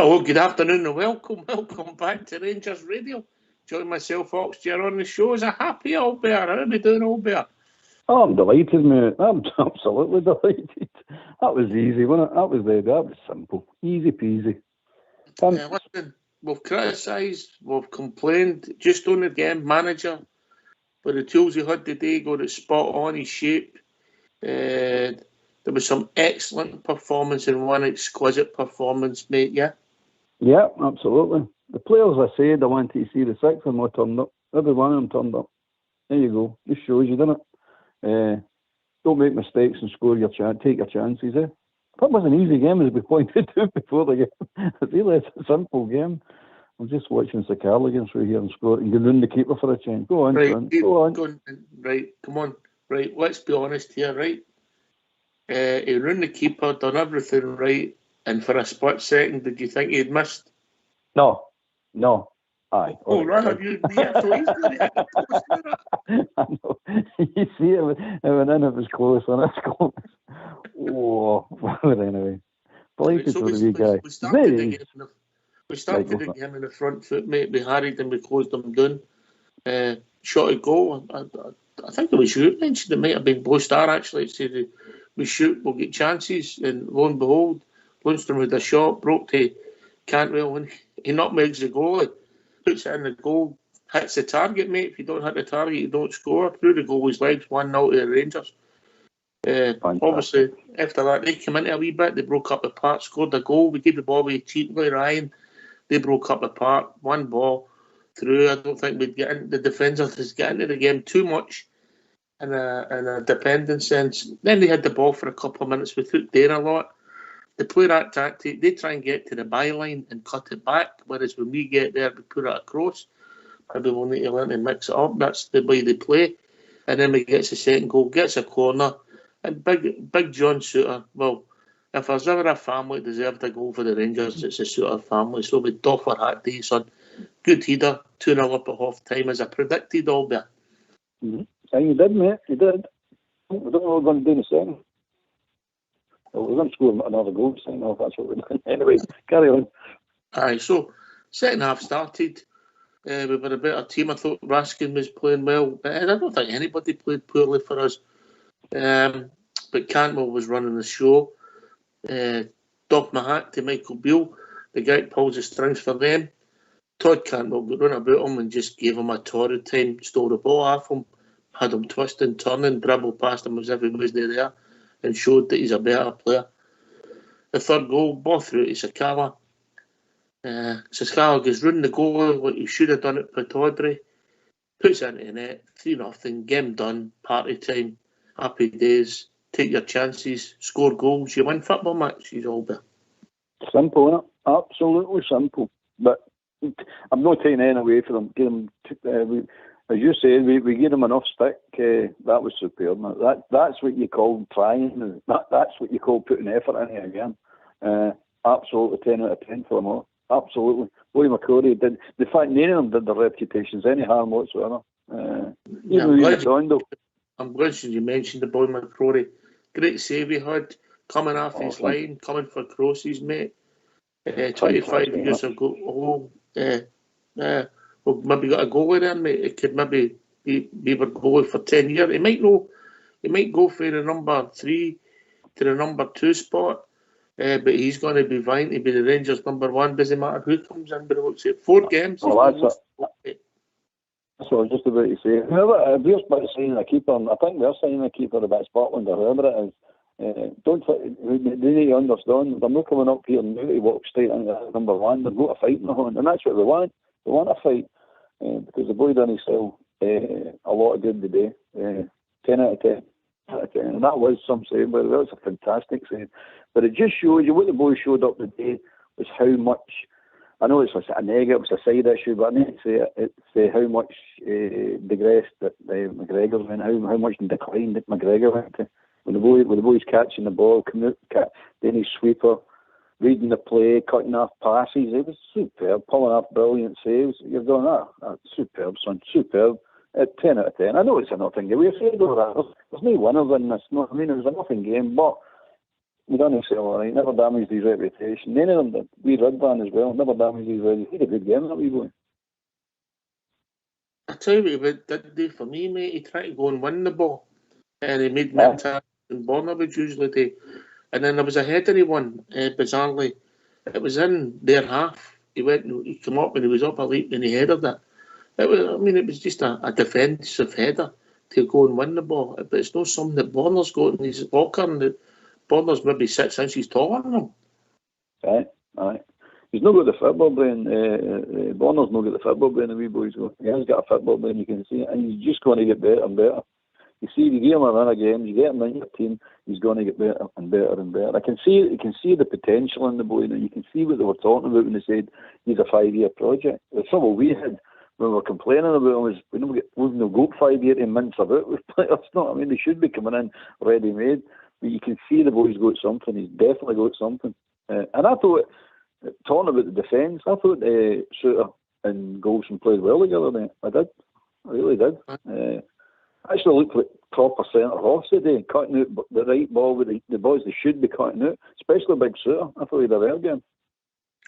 Hello, good afternoon and welcome back to Rangers Radio. Join myself, Oxdear, on the show. Is a happy old bear. How are we doing, old bear? Oh, I'm delighted, mate. I'm absolutely delighted. That was easy, wasn't it? That was simple. Easy peasy. Listen, we've criticised, we've complained, just on the game manager, but the tools he had today got it spot on his shape. There was some excellent performance and one exquisite performance, mate, yeah? Yeah, absolutely. The players I said I wanted to see the six of them all turned up. Every one of them turned up. There you go. Just shows you, doesn't it? Don't make mistakes and score your chance. Take your chances, eh? That was an easy game, as we pointed out before the game. Really, it's a simple game. I'm just watching the Carligans through here and score and going round the keeper for a change. Go on, right, son. Go on. Right, come on. Right, let's be honest here, right? He run the keeper, done everything right, and for a split second, did you think he'd missed? No. Aye. Oh, right, you pleased with it. I know. You see, it went in, it was close, and it's close. Oh, but anyway. Delighted for the wee guy. We started the game in the front foot, mate. We harried and we closed them down. Shot a goal. I think it was you mentioned it might have been Blue Star actually. It said we shoot, we'll get chances, and lo and behold, Lundstrom with a shot, broke to Cantwell, and he nutmegs the goalie, puts it in the goal, hits the target, mate. If you don't hit the target, you don't score. Through the goalie's legs, 1-0 to the Rangers. Obviously, after that, they came into a wee bit, they broke up apart, scored a goal. We gave the ball away cheaply, Ryan. They broke up apart, one ball through. I don't think we'd get in. The defenders was getting into the game too much in a dependent sense. Then they had the ball for a couple of minutes without there a lot. They play that tactic. They try and get to the byline and cut it back, whereas when we get there, we put it across. Maybe we'll need to learn to mix it up. That's the way they play. And then we gets a second goal, gets a corner. And Big John Suter, well, if there's ever a family that deserved a goal for the Rangers, it's the Suter family. So we doff our hat to you, son. Good header, 2-0 up at half time, as I predicted, all bit. Mm-hmm. Yeah, you did, mate. You did. We don't know what we're going to do in a second. Well, we're going to score another goal second half. That's what we're doing. Anyway, carry on. Aye, so second half started. We were a better team. I thought Raskin was playing well. And I don't think anybody played poorly for us. But Cantwell was running the show. Doff my hat to Michael Beale. The guy that pulls the strings for them. Todd Cantwell got run about him and just gave him a torrid time. Stole the ball off him. Had him twisting, turning, dribbled past him as if he wasn't there. And showed that he's a better player. The third goal, ball through to Sakala. Sakala goes round the goal like he should have done it for Tawdry. Puts it into the net, 3-0, game done, party time, happy days, take your chances, score goals, you win football matches, all there. Simple, isn't it? Absolutely simple. But I'm not taking anything away from them. As you said, we gave them enough stick. That was superb. That's what you call trying. That's what you call putting effort into a game. Absolutely 10 out of 10 for them all. Absolutely. Boy McCrory did. The fact none of them did their reputations any harm whatsoever. I'm glad you mentioned the boy McCrory. Great save he had coming off his line, coming for crosses, mate. 25 years ago. Well, maybe got a goalie there, mate. It could maybe be our goalie for 10 years. He might go for the number 3 to the number 2 spot, but he's going to be vying to be the Rangers number 1. Doesn't matter who comes in, but it looks like 4 games. That's what I was just about to say. Whoever, we're about to sign a keeper, I think they're signing a keeper about Scotland or whoever it is. They need to understand they're not coming up here now to walk straight into number 1. They've got a fight in the hand, and that's what we want. We want a fight because the boy done himself a lot of good today. 10 out of 10. And that was some save, but that was a fantastic save. But it just shows you what the boy showed up today was how much. I know it's a negative, it's a side issue, but I need to say how much digressed that McGregor went, how much in decline that McGregor went to. When the boy's catching the ball, coming out, then his sweeper, reading the play, cutting off passes, it was superb, pulling off brilliant saves. You're going, superb, son, superb. 10 out of 10. I know it's a nothing game. We're afraid of that. There's no winners in this. No, I mean, it was a nothing game, but We done himself all right. Never damaged his reputation. None of them did. We Redban as well. Never damaged his reputation. He had a good game, that wee boy. I tell you what he did do for me, mate. He tried to go and win the ball, and he made Yeah. Mintar and Bonner would usually do. And then there was a header he won, bizarrely. It was in their half. He came up and he was up a leap and he headed it. It was just a defensive header to go and win the ball. But it's not something that Bonner's got in his locker, and Bonner's maybe 6 inches taller than him. Aye. He's not got the football brain. Bonner's not got the football brain, the wee boys go. He has got a football brain, you can see it, and he's just going to get better and better. You see, you get him a run of games, you get him in your team, he's going to get better and better and better. You can see the potential in the boy now. You can see what they were talking about when they said he's a 5-year project. The trouble we had when we were complaining about him was we've no got 5 years to mince about with players. They should be coming in ready-made. But you can see the boy's got something. He's definitely got something. And I thought, talking about the defence, I thought Suter and Golson played well together, mate. I did. I really did. Actually looked like proper centre-halves today, cutting out the right ball with the boys they should be cutting out, especially Big Suter. I thought he had a rare game.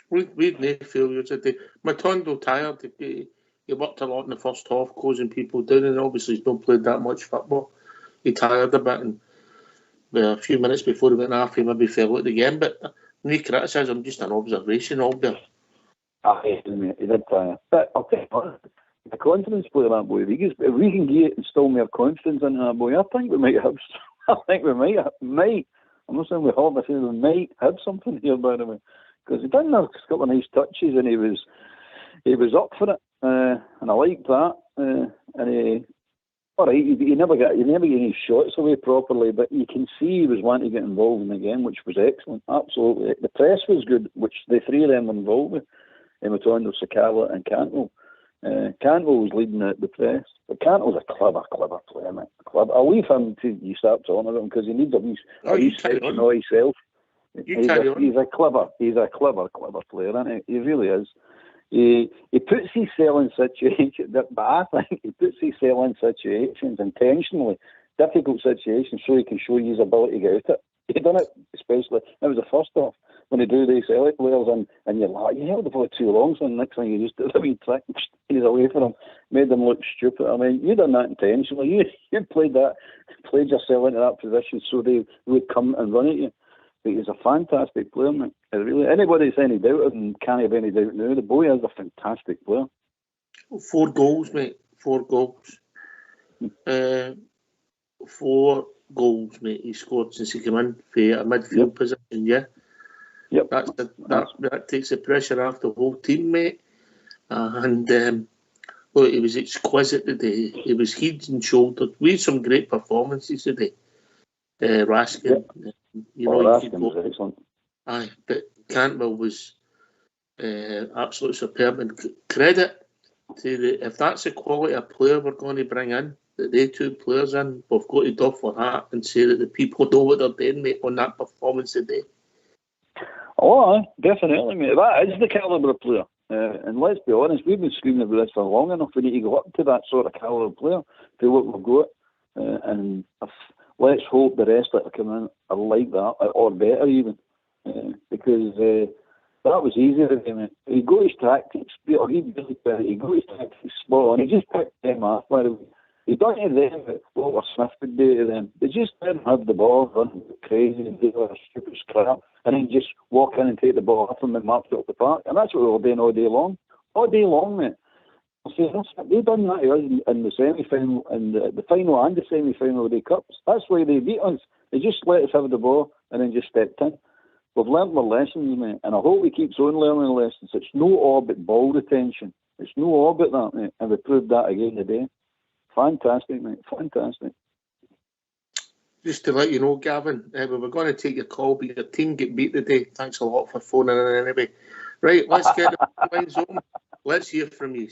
We had no failures today. Matondo tired. He worked a lot in the first half, closing people down, and obviously he's not played that much football. He tired a bit, and a few minutes before he went off, he maybe fell out of the game. But no criticism, just an observation of him. He did tire. But I'll tell you what, the confidence player that boy, if we can get instill more confidence in that boy, I think we might have. Might. I'm not saying we have, I'm saying we might have something here, by the way, because he done a couple of nice touches and he was up for it, and I liked that. And he never got any shots away properly, but you can see he was wanting to get involved in the game, which was excellent. Absolutely, the press was good, which the three of them were involved with. Matondo, Sakala and Cantwell. Cantwell was leading the press, but Cantwell's a clever player, mate. I'll leave him to you start talking about him because he needs a wee section of himself. He's a clever player, isn't he? He really is. He puts himself in situations, but I think he puts himself in situations intentionally, difficult situations, so he can show you his ability to get out of it. He done it, especially, it was the first off, when they do these Celtic players, and you're like, you held the ball too long, so the next thing you just did a wee trick, he's away from him, made them look stupid. I mean, you done that intentionally. You played yourself into that position so they would come and run at you. But he's a fantastic player, mate. Really, anybody's any doubt of him can't have any doubt now. The boy is a fantastic player. 4 goals, mate. 4 goals. 4 goals, mate. He scored since he came in for a midfield position. Yeah. Yep. That takes the pressure off the whole team, mate. Look, he was exquisite today. He was head and shoulders. We had some great performances today. Raskin, Raskin was excellent. Aye, but Cantwell was absolutely superb. And credit to if that's the quality of player we're going to bring in, that they 2 players in, we've got to doff our hat and say that the people know what they're doing, mate, on that performance today. Oh, definitely, mate. That is the calibre of player. And let's be honest, we've been screaming about this for long enough. We need to go up to that sort of calibre of player for what we've got. And let's hope the rest that come in are like that, or better even. Because that was easier for him. He got his tactics, he got his tactics spot on. He just picked them off, by the way. He done to them what Walter Smith would do to them. They just didn't have the ball, run crazy and do all that stupid crap, and then just walk in and take the ball off them and march it up the park. And that's what we were doing all day long. All day long, mate. They done that to us in the semi-final, and the final and the semi-final of the Cups. That's why they beat us. They just let us have the ball and then just stepped in. We've learned our lessons, mate, and I hope we keep on learning lessons. It's no orbit ball retention. It's no orbit that, mate, and we proved that again today. Fantastic, mate. Fantastic. Just to let you know, Gavin, we were going to take your call, but your team get beat today. Thanks a lot for phoning in anyway. Right, let's get the lines open. Let's hear from you.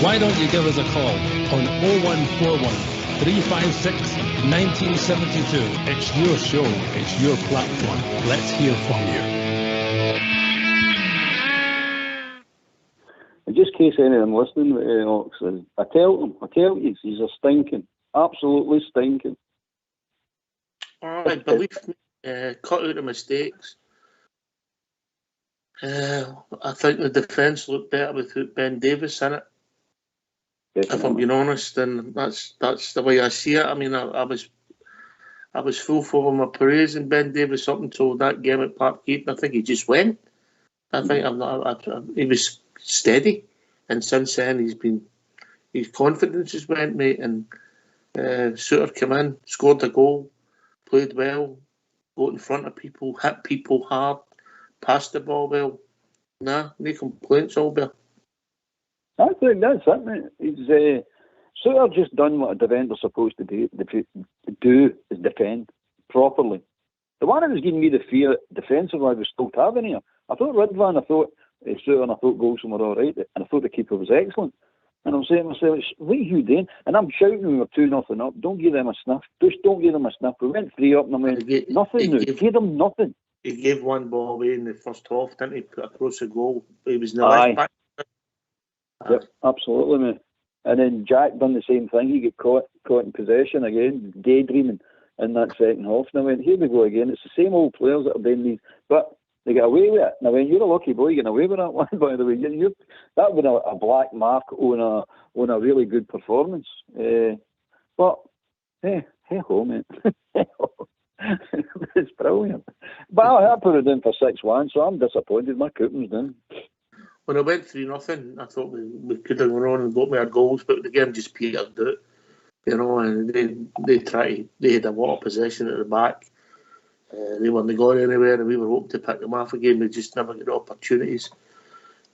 Why don't you give us a call on 0141 356 1972. It's your show. It's your platform. Let's hear from you. Just in case any of them listening, Ox, I tell you, he's a stinking, absolutely stinking. I believe me, cut out the mistakes. I think the defence looked better without Ben Davies in it. Definitely. If I'm being honest, and that's the way I see it. I mean, I was full for my praise and Ben Davies up until that game at Parkgate. I think he just went. I think he was steady, and since then his confidence has went, mate. And Suter came in, scored a goal, played well, got in front of people, hit people hard, passed the ball well. Nah, no complaints, Albert. I think that's it, mate. He's Suter just done what a defender's supposed to do is defend properly. The one that was giving me the fear defensively was still having here. I thought Ridvan, I thought Suter, and I thought Golson were all right, and I thought the keeper was excellent. And I'm saying to myself, what are you doing? And I'm shouting when we were 2-0 up. Don't give them a sniff. Just don't give them a sniff. We went 3 up and I went, nothing now. Give them nothing. He gave one ball away in the first half, didn't he? Put across the goal. He was in the left back. Yep, absolutely, mate. And then Jack done the same thing. He got caught in possession again, daydreaming in that second half. And I went, here we go again. It's the same old players that are doing these. But they get away with it. And I went, you're a lucky boy getting away with that one, by the way. That would have a black mark on a really good performance. But, hey ho, mate. It's brilliant. But I put it in for 6-1, so I'm disappointed. My coupon's done. When I went 3-0, I thought we could have gone on and got more goals, but the game just petered out. You know, and they had a lot of possession at the back. They weren't going anywhere, and we were hoping to pick them off again. We just never got the opportunities.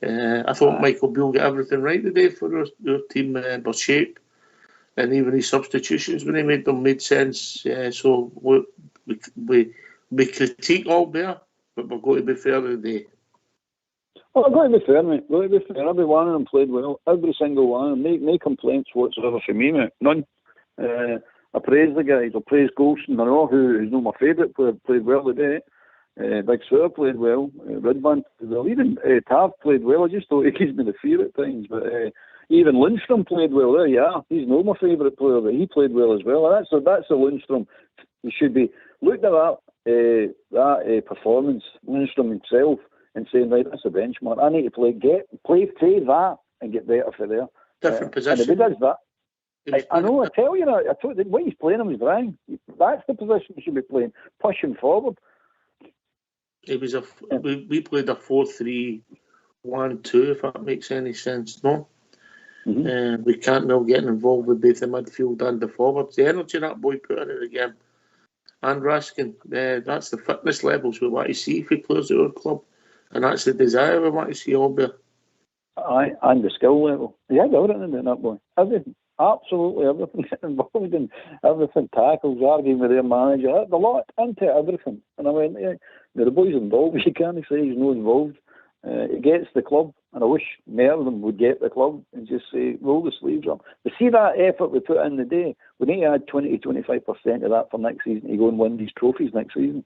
I thought Michael Beale got everything right today for our team, their shape, and even his substitutions when he made them made sense. So we critique all there, but we've got to be fair today. Well, I've got to be fair, mate. Got to be fair. Every one of them played well. Every single one. No complaints whatsoever for me, mate. None. I praise the guys. I praise Golson. I know who's not my favourite player, played well today. Big Suter played well. Ridvan played well. Even Tav played well. I just thought he gives me the fear at times. But even Lindstrom played well there. Yeah, he's not my favourite player, but he played well as well. And that's a Lindstrom. He should be looked at that performance, Lindstrom himself, and saying, right, that's a benchmark. I need to play that and get better for there. Different position. And if he does that, I know, I tell you, I told you, the way he's playing him is wrong. That's the position he should be playing, pushing forward. It was we played a 4-3-1-2, if that makes any sense, no? Mm-hmm. We can't now get involved with both the midfield and the forwards. The energy that boy put into the game. And Raskin, that's the fitness levels we want to see for players at our club. And that's the desire we want to see all there. Aye, and the skill level. He had everything in that boy. Everything. Absolutely everything. Involved in everything. Tackles, arguing with their manager. The lot into everything. And I went, the boy's involved. You can't say he's not involved. He gets the club. And I wish more of them would get the club and just say, roll the sleeves up. But see that effort we put in the day? We need to add 20-25% of that for next season to go and win these trophies next season.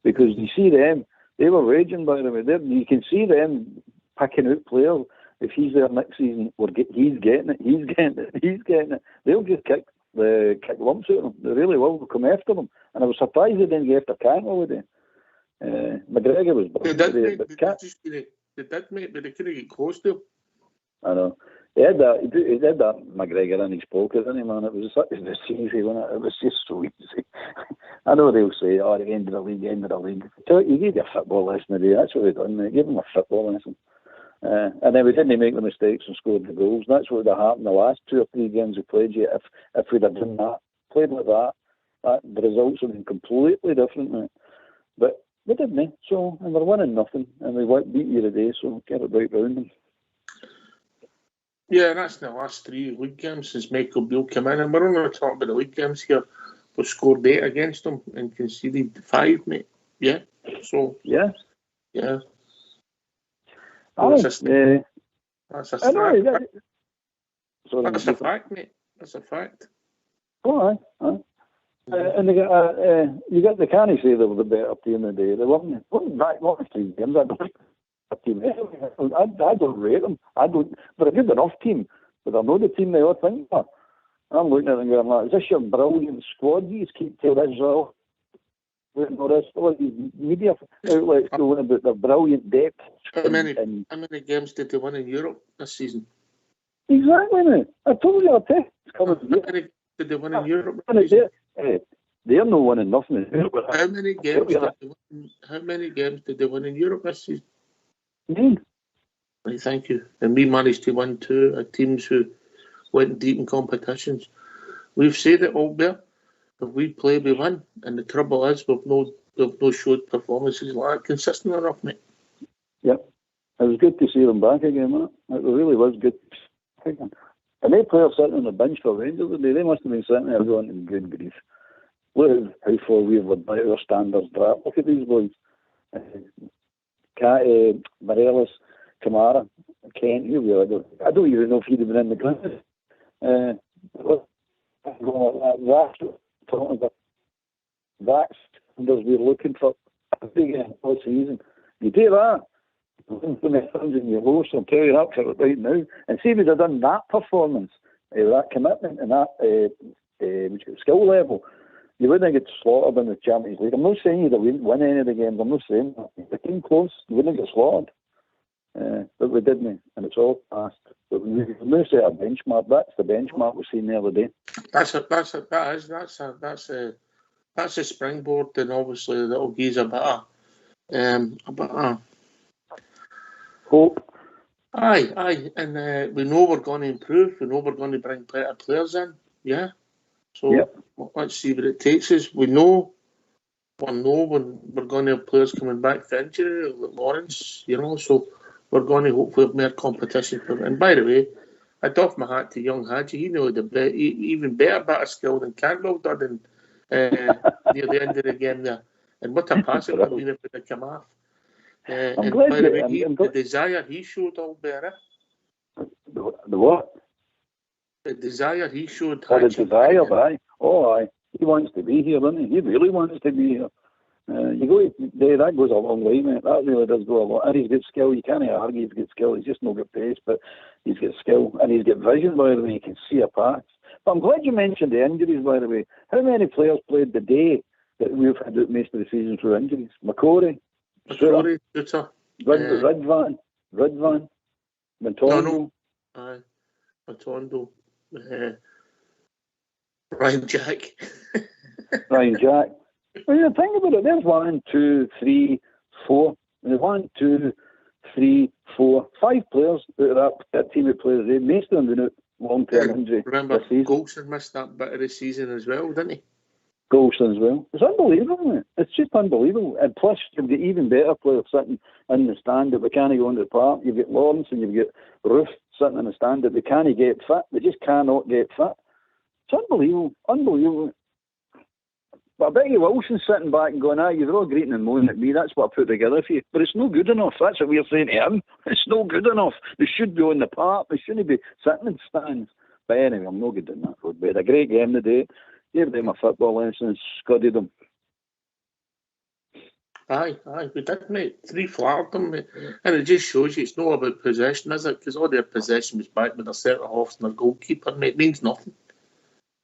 Because you see them, they were raging, by the way. You can see them picking out players. If he's there next season, he's getting it. They'll just kick lumps out of them. They really will. They'll come after them. And I was surprised they didn't get after Cantwell today. McGregor was bad today. They did, mate, but they couldn't get close to him. I know. He had that McGregor in his pocket, didn't he, man? It was easy, wasn't it? It was just so easy. I know they'll say, the end of the league. You gave you a football lesson today. That's what we done, mate. Give him a football lesson. And then we didn't make the mistakes and scored the goals. That's what would have happened the last 2 or 3 games we played yet. If we'd have done that, played like that, the results would have been completely different, mate. But we didn't, so, and we're winning nothing, and we beat you today, so get it right round them. Yeah, that's the last 3 league games since Michael Beale came in, and we're only talking about the league games here. We scored 8 against them and conceded 5, mate. Yeah, so. Yeah. That's a fact. That's a fact, mate. That's a fact. Oh, aye. And you can't say they were the better team of the day. They weren't back 3 games. I don't rate them. They're a good enough team, but they're not the team they all think. I'm looking at them going, is this your brilliant squad? You just keep telling Israel all these media outlets going about their brilliant depth. How many games did they win in Europe this season? Exactly, mate. I told you, How many did they win in Europe? They're not winning nothing. How many games did they win in Europe this season? Right, thank you. And we managed to win 2 teams who went deep in competitions. We've said it all there. If we play, we win. And the trouble is, we've no showed performances like that consistent enough, mate. Yep. It was good to see them back again, man. It really was good. And they players sitting on the bench for Rangers today, they must have been sitting there going, good grief. Look at how far we've led by our standards drop. Look at these boys. Morelos, Kamara, Kent, I don't even know if he'd have been in the ground. That's we're looking for a big all season. You do that, when it comes in your horse, I'll tell you that for right now. And see if we'd have done that performance, that commitment and that skill level, you wouldn't get slaughtered in the Champions League. I'm not saying you wouldn't win any of the games. I'm not saying that. If it came close, you wouldn't get slaughtered. But we didn't, and it's all past. But we must set a benchmark. That's the benchmark we've seen the other day. That's a springboard, and obviously that'll give us a bit of hope. Aye, and we know we're going to improve. We know we're going to bring better players in. Yeah. So let's see what it takes us. We know when we're going to have players coming back from injury, like Lawrence, so we're going to hopefully have more competition. And by the way, I doff my hat to young Hadji. He knew even better bit of skill than Campbell did near the end of the game there. And what a pass it would have been if it had come off. And by the way, the desire he showed all better. The what? The desire he showed. The desire, aye. Oh, aye. He wants to be here, doesn't he? He really wants to be here. That goes a long way, mate. That really does go a lot. And he's got skill. You can't argue he's got skill. He's just not got pace, but he's got skill. And he's got vision, by the way. He can see a pass. But I'm glad you mentioned the injuries, by the way. How many players played the day that we've had out most of the season through injuries? McCory, Suter, Ridvan, Matondo. Aye, Matondo. Ryan Jack. Ryan Jack. Well, you think about it, there's 1, 2, 3, 4. There's 1, 2, 3, 4, 5 players out of that team that plays there. Most of them been out long-term injury. Remember, Golson missed that bit of the season as well, didn't he? Golson as well. It's unbelievable, man. It's just unbelievable. And plus, you've got even better players sitting in the stand that we can't go into the park. You've got Lawrence and you've got Roof sitting in the stand that they can't get fit. They just cannot get fit. It's unbelievable. But I bet you Wilson's sitting back and going, you're all greeting and moaning at me. That's what I put together for you. But it's no good enough. That's what we're saying to him. It's no good enough. They should be on the park. They shouldn't be sitting in stands. But anyway, I'm no good in that road. We had a great game today. Gave them a football lesson and scudded them. Aye, we did, mate. 3 flattered them, mate. And it just shows you it's not about possession, is it? Because all their possession was back with their centre-halves and their goalkeeper, mate. It means nothing.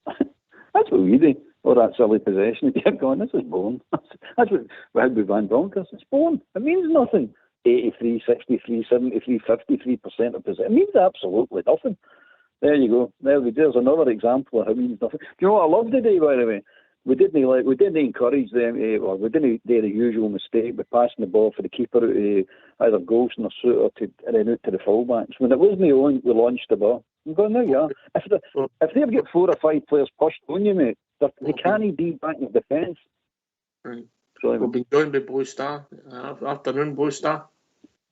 That's what we do. All that silly possession. You kept going, this is boring. That's what we had with Van Bronckhorst. It's boring. It means nothing. 83, 63, 73, 53% of possession. It means absolutely nothing. There you go. There's another example of how it means nothing. Do you know what I loved today, by the way? We didn't encourage them, or we didn't do the usual mistake by passing the ball for the keeper out to either Golson or Suter and then out to the fullbacks. When it wasn't on, we launched the ball. I'm going, there you are. If they've got 4 or 5 players pushed on you, mate, they can't be back in defence. Right. So we've been joined by Blue Star. Afternoon, Blue Star.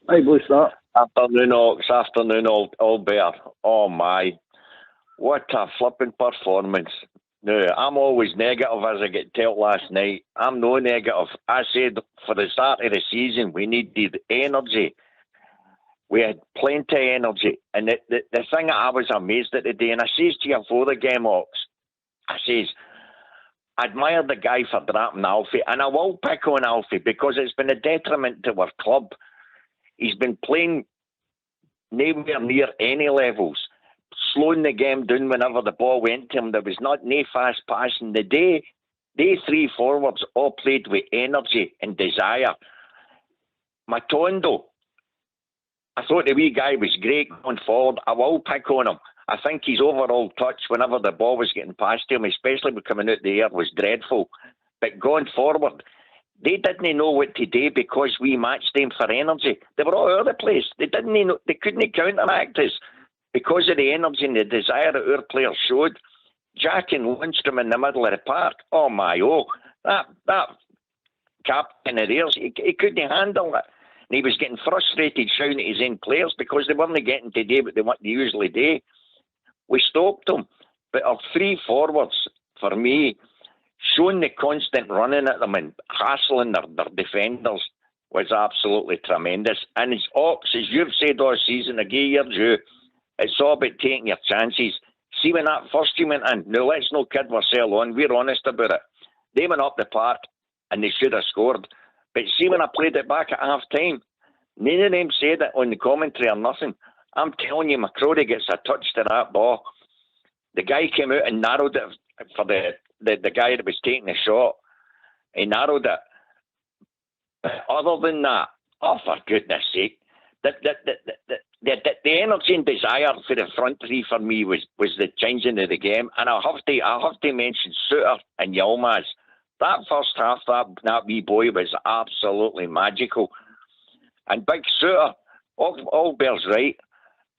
Hi, Blue Star. Afternoon, Ox. Afternoon, all bear. Oh, my. What a flipping performance. No, I'm always negative, as I get told last night. I'm no negative. I said for the start of the season, we needed energy. We had plenty of energy. And the thing that I was amazed at today, and I says to you before the game, Ox, I says, I admire the guy for dropping Alfie, and I will pick on Alfie because it's been a detriment to our club. He's been playing nowhere near any levels, slowing the game down whenever the ball went to him. There was no fast passing. The day They three forwards all played with energy and desire. Matondo, I thought the wee guy was great going forward. I will pick on him. I think his overall touch whenever the ball was getting past him, especially with coming out the air, was dreadful. But going forward, they didn't know what to do because we matched them for energy. They were all over the place. They didn't know, they couldn't counteract us because of the energy and the desire that our players showed. Jack and Lundstrom in the middle of the park. Oh my, that captain of theirs, he couldn't handle it. And he was getting frustrated shouting at his own players because they weren't getting to do what they usually do. We stopped them. But our three forwards, for me, showing the constant running at them and hassling their defenders was absolutely tremendous. And as Ox, as you've said all season, I give you due, it's all about taking your chances. See, when that first team went in, now let's no kid ourselves on, we're honest about it. They went up the park and they should have scored. But see, when I played it back at half time, none of them said it on the commentary or nothing. I'm telling you, McCrory gets a touch to that ball. The guy came out and narrowed it for the guy that was taking the shot. He narrowed it. Other than that, oh, for goodness sake, the energy and desire for the front three for me was the changing of the game. And I have to mention Suter and Yilmaz. That first half, that wee boy was absolutely magical. And Big Suter, all Bear's right.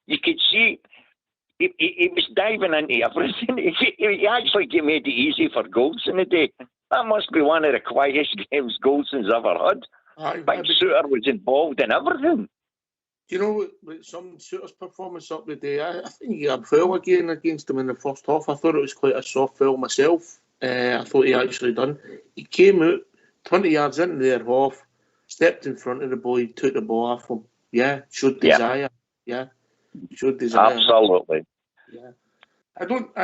You could see he was diving into everything. He actually made it easy for Goldson today. That must be one of the quietest games Goldson's ever had. Big Suter was involved in everything. Do you know what some Suter's performance up today? I think he got a foul again against him in the first half. I thought it was quite a soft foul myself. I thought he actually done. He came out 20 yards into their half, stepped in front of the boy, took the ball off him. Yeah, showed desire. Yeah, showed desire. Absolutely. Yeah.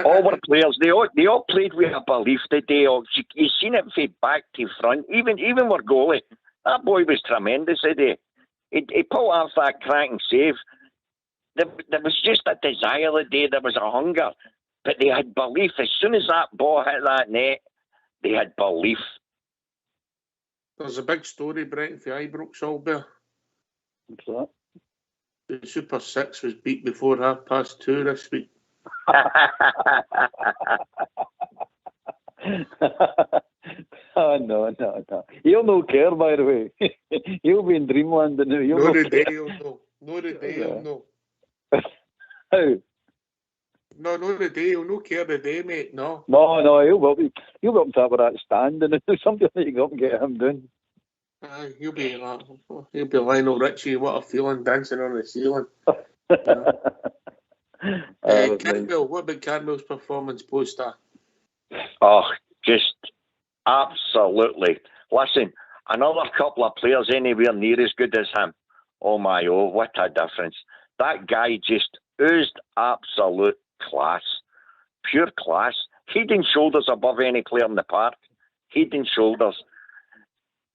All our players, they all played with a belief today. You seen it from back to front. Even our goalie, that boy was tremendous today. He pulled off that cracking save. There was just a desire today. There was a hunger. But they had belief. As soon as that ball hit that net, they had belief. There's a big story, Brent, for Ibrox, Albert. What's that? The Super 6 was beat before 2:30 this week. Oh, no. He'll no care, by the way. He'll be in dreamland now. No, the day he'll know. No, the day he'll know. How? No, the day. He'll no care the day, mate. No. No, he'll be up top of that stand and something that you go up and get him doing. He'll be Lionel Richie. What a feeling, dancing on the ceiling. Cantwell, what about Cantwell's performance post that? Oh, just absolutely. Listen, another couple of players anywhere near as good as him. Oh my, what a difference. That guy just oozed absolute class. Pure class. Head and shoulders above any player in the park. Head and shoulders.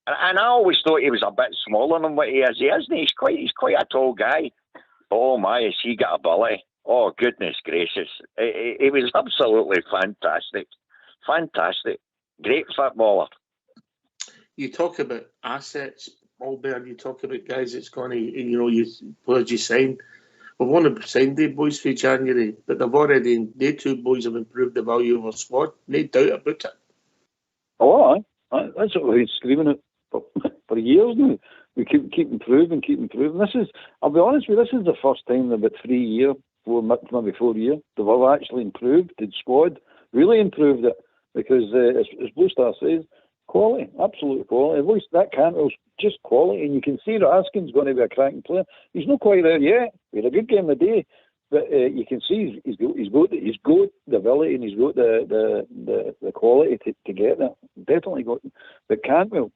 And I always thought he was a bit smaller than what he is. He isn't. He's quite a tall guy. Oh my, has he got ability? Oh, goodness gracious. He was absolutely fantastic. Fantastic. Great footballer. You talk about assets, Albert. You talk about guys that's going to, players you sign. We've only signed the boys for January, but they two boys have improved the value of our squad. No doubt about it. Oh, that's what we're screaming at for years now. We keep improving. I'll be honest with you, this is the first time in about 3 years, maybe 4 years, that we've actually improved the squad, really improved it, because as Blue Star says, quality, absolute quality. At least that Cantwell's just quality, and you can see that Askin's going to be a cracking player. He's not quite there yet. We had a good game today, but you can see he's got the ability and he's got the quality to get there. Definitely got. But Cantwell,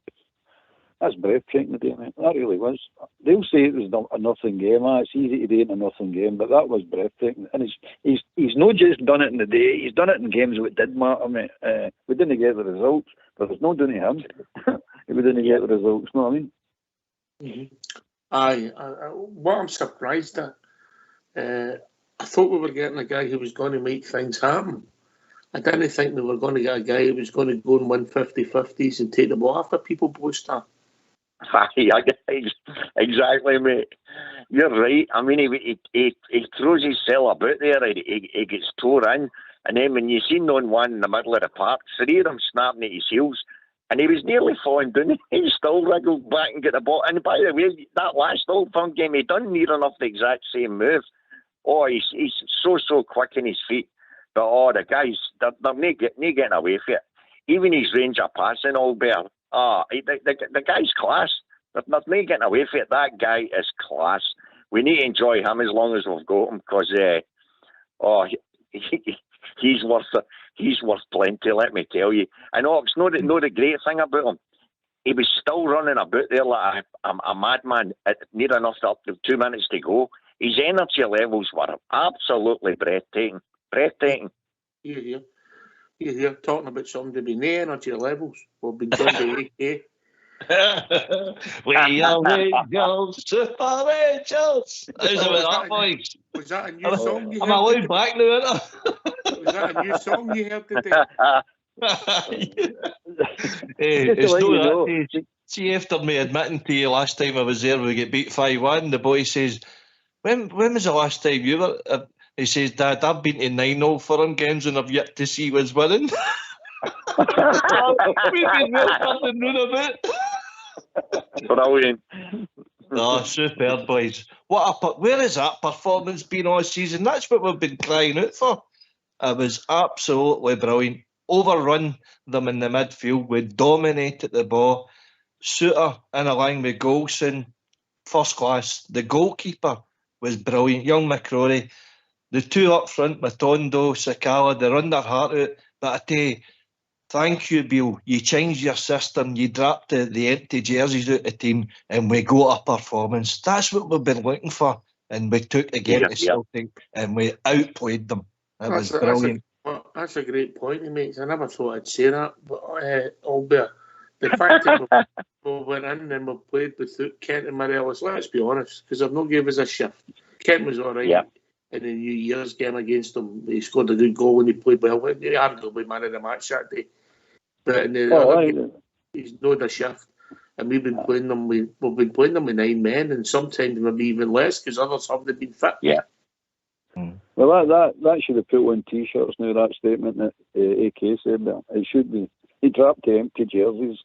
that's breathtaking today, mate. That really was. They'll say it was a nothing game. It's easy to do in a nothing game, but that was breathtaking. And he's not just done it in the day. He's done it in games that did matter, mate. We didn't get the results, but there's no doing to him. We didn't get the results. You know what I mean? Mm-hmm. What I'm surprised at, I thought we were getting a guy who was going to make things happen. I didn't think we were going to get a guy who was going to go and win 50-50s and take the ball after people post that. Exactly, mate. You're right. I mean, he throws himself about there. He gets tore in, and then when you seen on one in the middle of the park, 3 of them snapping at his heels, and he was nearly falling down. He still wriggled back and get the ball. And by the way, that last Old Firm game, he done near enough the exact same move. Oh, he's so quick in his feet. But the guys, they're not getting away from it. Even his range of passing, Albert. The guy's class. They're not getting away from it. That guy is class. We need to enjoy him as long as we've got him, because he's worth plenty. Let me tell you. I know it's not the great thing about him. He was still running about there like a madman. Near enough up to 2 minutes to go. His energy levels were absolutely breathtaking. Breathtaking. You're talking about something to be no energy levels. We've been done to AK. We are Rangers, Super Rangers. How's about that, boys? Was that a new song you heard? I'm allowed back now, aren't I? Was that a new song you heard today? It's no that. See, after me admitting to you last time I was there, we get beat 5-1. The boy says, "When was the last time you were?" He says, "Dad, I've been to 9-0 foreign games and I've yet to see who's winning." We've been there something round about. Brilliant. Oh, superb, boys. Where has that performance been all season? That's what we've been crying out for. It was absolutely brilliant. Overrun them in the midfield. We dominated the ball. Suter in along with Golson, first class. The goalkeeper was brilliant. Young McCrory. The 2 up front, Matondo, Sakala, they run their heart out. But I tell you, thank you, Bill. You changed your system. You dropped the empty jerseys out of the team and we got a performance. That's what we've been looking for. And we took again to Celtic and we outplayed them. It was brilliant. That's a great point he makes. I never thought I'd say that. But Albert, the fact that we went in and we played without Kent and Morelos, let's be honest, because they've not gave us a shift. Kent was all right. Yeah. In the New Year's game against them, he scored a good goal when he played well. He arguably man of the match that day. But in the other game, he's not a shift. And we've been playing them. We've been playing them with 9 men, and sometimes maybe even less because others haven't been fit. Yeah. Well, that should have put on T-shirts now. That statement that AK said there, it should be. He dropped the empty jerseys.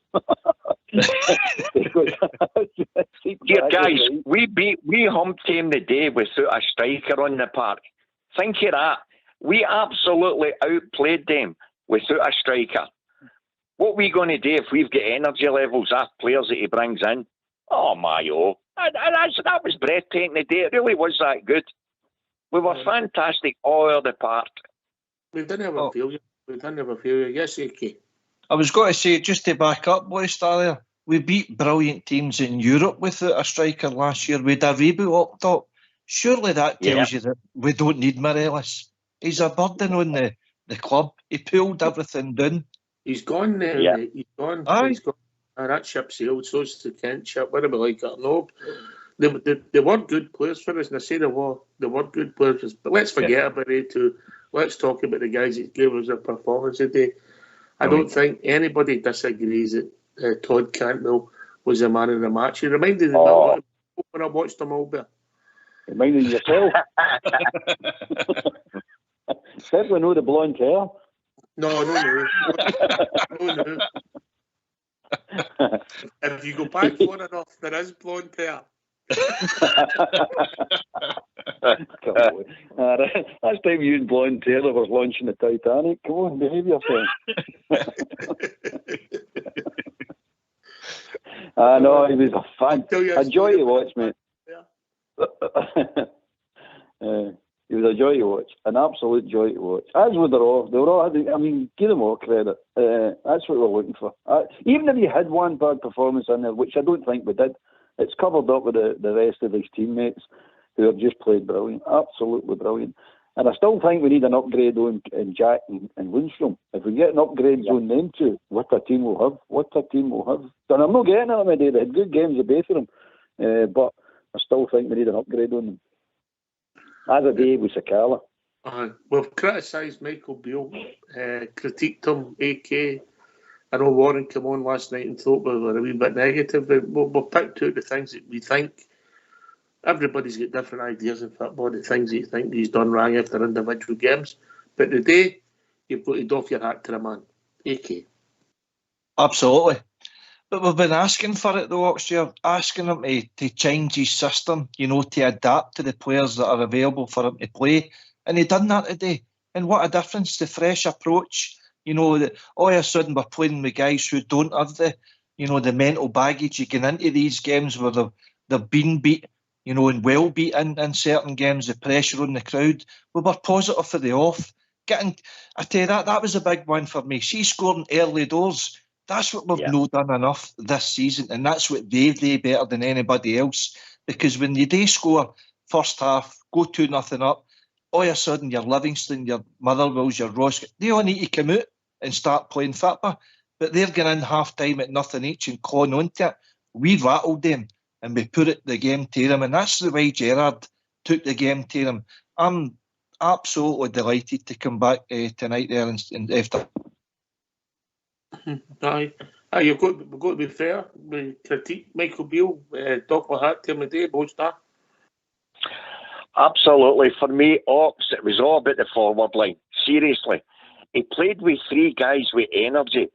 Dear guys, we humped him the day without a striker on the park. Think of that. We absolutely outplayed them without a striker. What are we going to do if we've got energy levels, that players that he brings in? Oh my that was breathtaking the day. It really was that good. We were fantastic all over the park. We didn't have a failure. Yes, AK. I was going to say, just to back up, boys, there, we beat brilliant teams in Europe without a striker last year. We had a reboot up top. Surely that tells you that we don't need Morelos. He's a burden on the club. He pulled everything down. He's gone now. Yeah. He's gone. He's gone. That ship sailed. So's the Kent ship. Whatever like it. No, they were good players for us, and I say they were good players. But let's forget about it too. Let's talk about the guys that gave us a performance today. I don't think anybody disagrees that Todd Cantwell was the man of the match. He reminded me of when I watched him all bit. Reminded yourself? Certainly no the blonde hair. No. If you go back far enough, there is blonde hair. Last time you used blonde hair, I was launching the Titanic. Come on, behave yourself. I know, he was a fan. A joy to watch, mate. He was a joy to watch, an absolute joy to watch. As were they all. I mean, give them all credit. That's what we're looking for. Even if you had one bad performance in there, which I don't think we did, it's covered up with the rest of his teammates who have just played brilliant, absolutely brilliant. And I still think we need an upgrade on Jack and Lundstrom. If we get an upgrade on them two, what a team we'll have. And I'm not getting at them today. They had good games, the both of them. But I still think we need an upgrade on them. As a day with Sakala. We've criticised Michael Beale, critiqued him, AK. I know Warren came on last night and thought we were a wee bit negative. We've picked out the things that we think. Everybody's got different ideas in football, the things that you think he's done wrong if they're individual games. But today, you've got to doff your hat to the man, AK. Absolutely. But we've been asking for it though, Oxford, asking him to change his system, to adapt to the players that are available for him to play. And he done that today. And what a difference, the fresh approach. That all of a sudden we're playing with guys who don't have the mental baggage. You get into these games where they've been beat, and well beat in certain games, the pressure on the crowd. We were positive for the off. I tell you, that was a big one for me. See, scoring early doors, that's what we've not done enough this season, and that's what they do better than anybody else. Because when you do score first half, go 2-0 up, all of a sudden your Livingston, your Motherwells, your Ross, they all need to come out and start playing football. But they're going in half-time at nothing each and clawing onto it. We rattled them and we put the game to them. And that's the way Gerrard took the game to them. I'm absolutely delighted to come back tonight there and after. We've got to be fair. We critique Michael Beale, doff my hat to him today, both that. Absolutely. For me, Ox, it was all about the forward line. Seriously. He played with three guys with energy,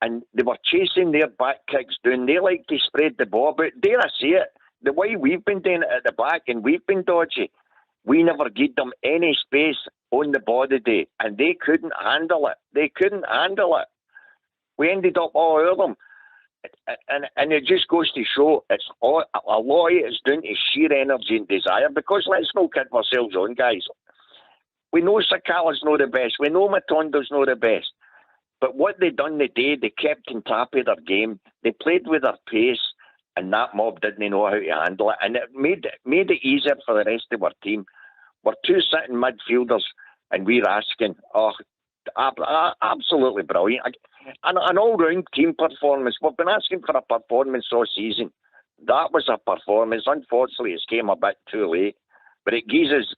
and they were chasing their back kicks down. They like to spread the ball about. Dare I say it, the way we've been doing it at the back and we've been dodgy, we never gave them any space on the ball today, and they couldn't handle it. We ended up all over them. And it just goes to show a lot of it is down to sheer energy and desire, because let's not kid ourselves on, guys. We know Sakala's not the best. We know Matondo's not the best. But what they done today, they kept on top of their game. They played with their pace, and that mob didn't know how to handle it. And it made it easier for the rest of our team. We're two sitting midfielders, and we're asking, absolutely brilliant. An all-round team performance. We've been asking for a performance all season. That was a performance. Unfortunately, it came a bit too late. But it gives us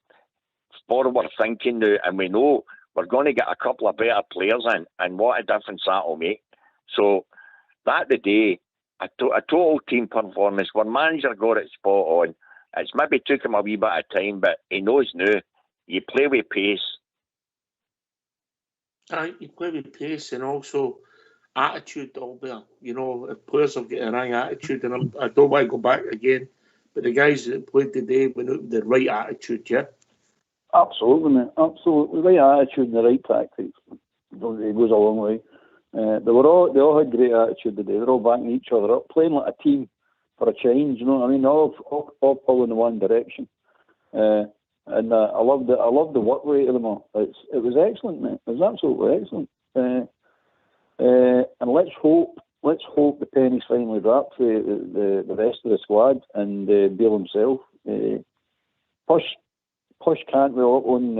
forward thinking now, and we know we're going to get a couple of better players in, and what a difference that will make. So that today, a total team performance. Our manager got it spot on. It's maybe took him a wee bit of time, but he knows now. You play with pace. You play with pace and also attitude all there. If players have got the right attitude, and I don't want to go back again, but the guys that played today went out with the right attitude, yeah? Absolutely, mate. Absolutely. The right attitude and the right tactics. It goes a long way. They all had great attitude today. They're all backing each other up, playing like a team for a change, you know what I mean? All pulling in one direction. And I loved the work rate of them all. It was excellent, mate. It was absolutely excellent. And let's hope the pennies finally drop for the rest of the squad and Beale himself. Push Cantwell up on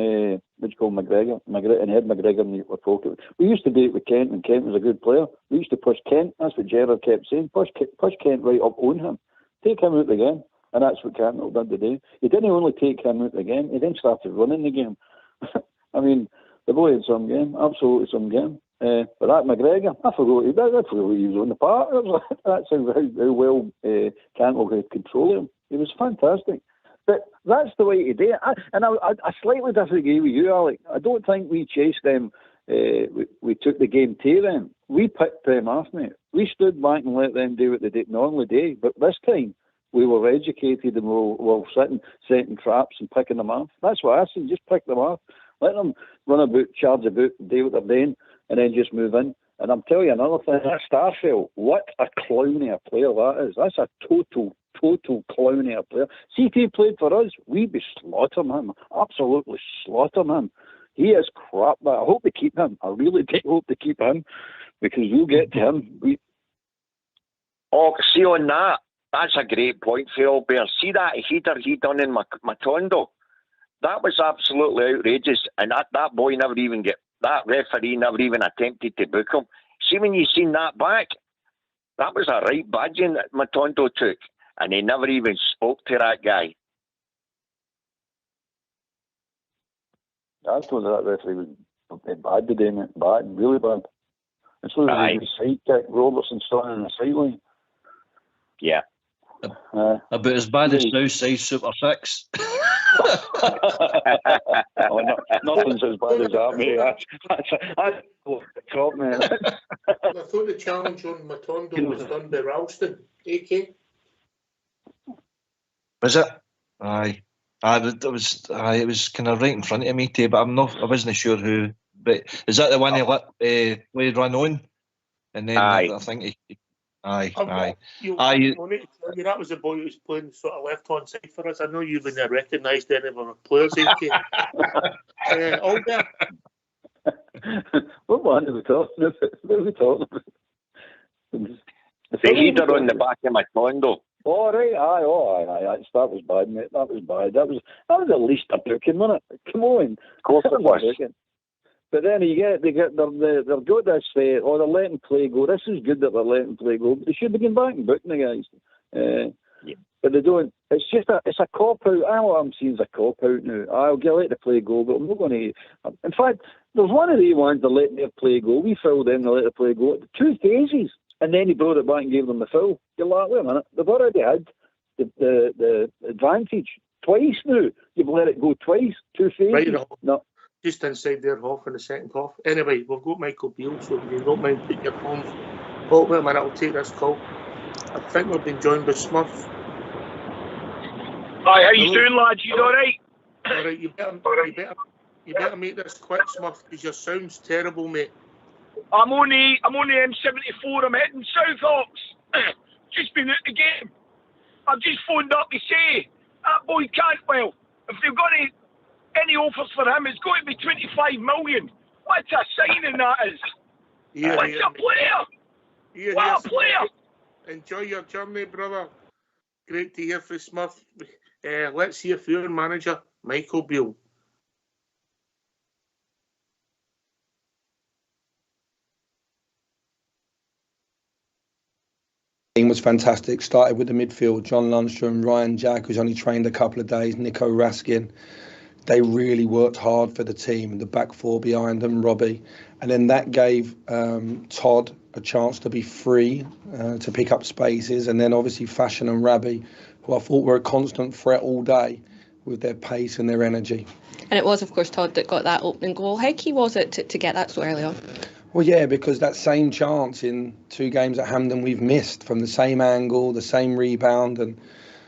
McGregor, and Ed McGregor in the pocket. We used to do it with Kent, and Kent was a good player. We used to push Kent. That's what Gerrard kept saying. Push Kent right up on him. Take him out the game. And that's what Cantwell did today. He didn't only take him out the game, he then started running the game. I mean, the boy had some game, absolutely some game. But that McGregor, I forgot he was on the park. That's how well Cantwell could control him. He was fantastic. But that's the way to do it. I slightly disagree with you, Alec. I don't think we chased them. We took the game to them. We picked them off, mate. We stood back and let them do what they normally do. But this time, we were educated and we were setting traps and picking them off. That's what I see. Just pick them off. Let them run about, charge about, do what they're doing, and then just move in. And I'm telling you another thing, that Starfelt, what a clown of a player that is. That's a total clown of a player. See, if he played for us, we'd be slaughtering him. Absolutely slaughtering him. He is crap, but I hope they keep him. I really do hope they keep him, because we'll get to him. See on that, that's a great point for Albert. See that header he done in Matondo? That was absolutely outrageous, and that boy never even that referee never even attempted to book him. See, when you seen that back, that was a right badging that Matondo took, and he never even spoke to that guy. I told that referee was bad today, mate. Bad, really bad. And so the side kick, Robertson starting on the sideline. Yeah. About as bad as Southside Super 6. Nothing's as bad as that, mate. That's top, man. I thought the challenge on Matondo was done by Ralston, AK. Was it? Aye. It was kind of right in front of me, too, but I wasn't sure who. But is that the one he played run on? And then I think he. Aye. I need to tell you, that was the boy who was playing sort of left-hand side for us. I know you wouldn't have recognised any of our players, AK. Albert. What one are we talking about? What are we talking about? The header on the back of my condo. Oh, right, aye. That was bad, mate. That was bad. That was at least a booking, wasn't it? Come on. Of course it was. But then they've got this, they're letting play go. This is good that they're letting play go. But they should be getting back and booking the guys. But they don't. It's just it's a cop out. I know what I'm seeing is a cop out now. I'll let the play go, but I'm not going to. In fact, there's one of the ones that let their play go. We filled in to let the play go. 2 phases, and then he brought it back and gave them the foul. You're like, wait a minute, they've already had the advantage twice now. You've let it go twice, 2 phases. Right, no. Just inside their half in the second half. Anyway, we've got Michael Beale, so if you don't mind putting your phones. Oh, wait a minute, I'll take this call. I think we've been joined by Smurf. Hi, how you doing, lads? You alright? Alright, you better make this quick, Smurf, because your sound's terrible, mate. I'm on M74, I'm heading South Ox. Just been at the game. I've just phoned up to say, that boy Cantwell, if they've got any offers for him, it's going to be 25 million. What a signing that is. What a player. What a player. Enjoy your journey, brother. Great to hear from Smurf. Let's hear from your manager, Michael Beale. Was fantastic. Started with the midfield, John Lundstrom, Ryan Jack, who's only trained a couple of days, Nico Raskin. They really worked hard for the team, the back four behind them, Robbie. And then that gave Todd a chance to be free, to pick up spaces. And then obviously Fashion and Rabbi, who I thought were a constant threat all day with their pace and their energy. And it was, of course, Todd that got that opening goal. How key was it to get that so early on? Well, yeah, because that same chance in 2 games at Hampden we've missed from the same angle, the same rebound. And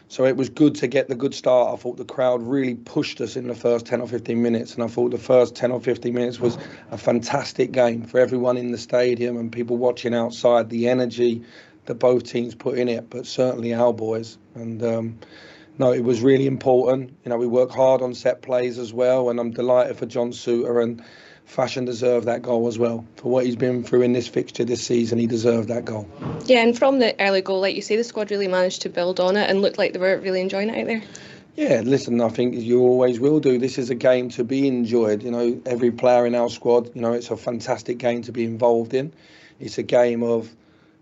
so it was good to get the good start. I thought the crowd really pushed us in the first 10 or 15 minutes. And I thought the first 10 or 15 minutes was a fantastic game for everyone in the stadium and people watching outside, the energy that both teams put in it, but certainly our boys. And no, it was really important. You know, we work hard on set plays as well. And I'm delighted for John Suter, and Fashion deserved that goal as well. For what he's been through in this fixture this season, he deserved that goal. Yeah, and from the early goal, like you say, the squad really managed to build on it and looked like they were really enjoying it out there. Yeah, listen, I think you always will do. This is a game to be enjoyed. You know, every player in our squad, you know, it's a fantastic game to be involved in. It's a game of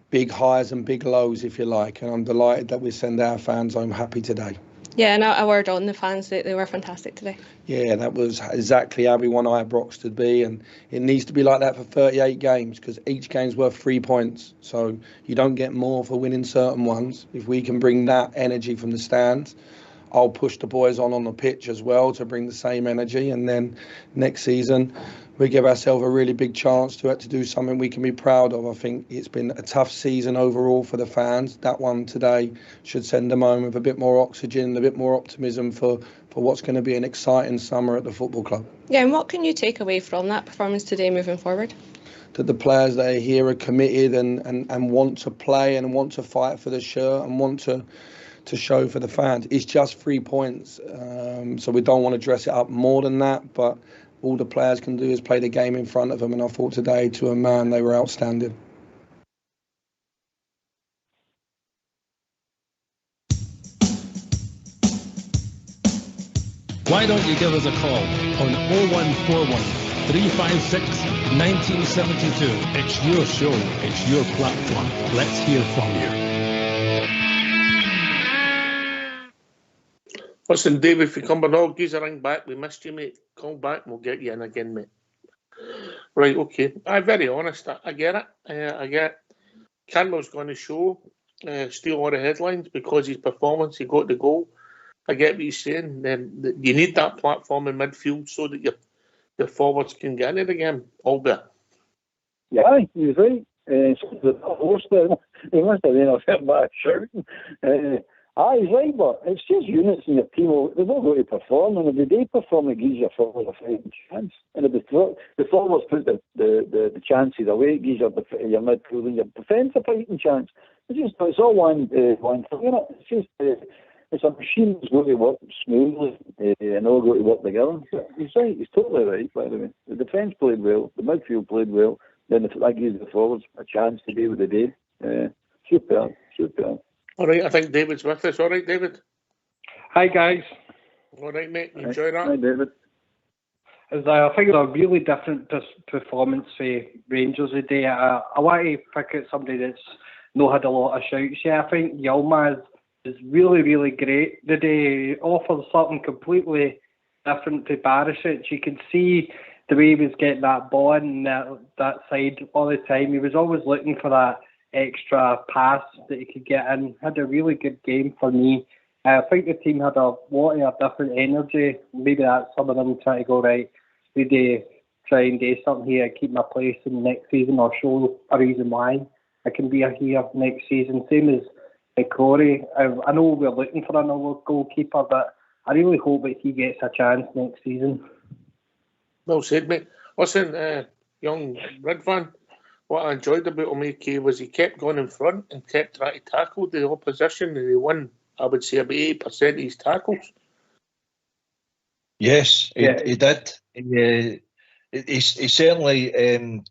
big highs and big lows, if you like. And I'm delighted that we send our fans home happy today. Yeah, and a word on the fans, they were fantastic today. Yeah, that was exactly how we want Ibrox to be, and it needs to be like that for 38 games, because each game's worth 3 points. So you don't get more for winning certain ones. If we can bring that energy from the stands, I'll push the boys on the pitch as well to bring the same energy, and then next season we give ourselves a really big chance to do something we can be proud of. I think it's been a tough season overall for the fans. That one today should send them home with a bit more oxygen, a bit more optimism for what's going to be an exciting summer at the football club. Yeah, and what can you take away from that performance today moving forward? That the players that are here are committed and want to play and want to fight for the shirt and want to show for the fans. It's just 3 points, so we don't want to dress it up more than that, but all the players can do is play the game in front of them, and I thought today, to a man, they were outstanding. Why don't you give us a call on 0141 356 1972. It's your show, it's your platform. Let's hear from you. Listen, David, if you come on, give us a ring back. We missed you, mate. Call back and we'll get you in again, mate. Right, okay. I'm very honest. I get it. I get Cantwell's going to show, steal all the headlines because his performance, he got the goal. I get what you're saying. Then you need that platform in midfield so that your forwards can get into the game. Albert. Yeah, he's right. The host there, he must have been a bit back shouting. He's right, but it's just units in your team. They've all got to perform, and if they perform, it gives your forwards a fighting chance. And if the forwards put the chances away, it gives your midfield and your defence a fighting chance. It's all one thing, isn't it? It's just it's a machine that's got to work smoothly and all got to work together. He's right. He's totally right. By the way, the defence played well, the midfield played well. Then that gives the forwards a chance to do what they did. Super. All right, I think David's with us. All right, David. Hi, guys. All right, mate. You enjoy that? Hi, David. I think it was a really different performance for Rangers today. I want to pick out somebody that's not had a lot of shouts yet. I think Yilmaz is really, really great today. He offers something completely different to Barisic. You can see the way he was getting that ball in that side all the time. He was always looking for that extra pass that he could get in. Had a really good game for me. I think the team had a lot of different energy. Maybe that's some of them trying to go, right, we do try and do something here, keep my place in the next season or show a reason why I can be here next season. Same as Corey. I know we're looking for another goalkeeper, but I really hope that he gets a chance next season. Well said, mate. Listen, young Red Van, what I enjoyed about him, AK, was he kept going in front and kept trying to tackle the opposition, and he won, I would say, about 8% of his tackles. Yes, he did. He certainly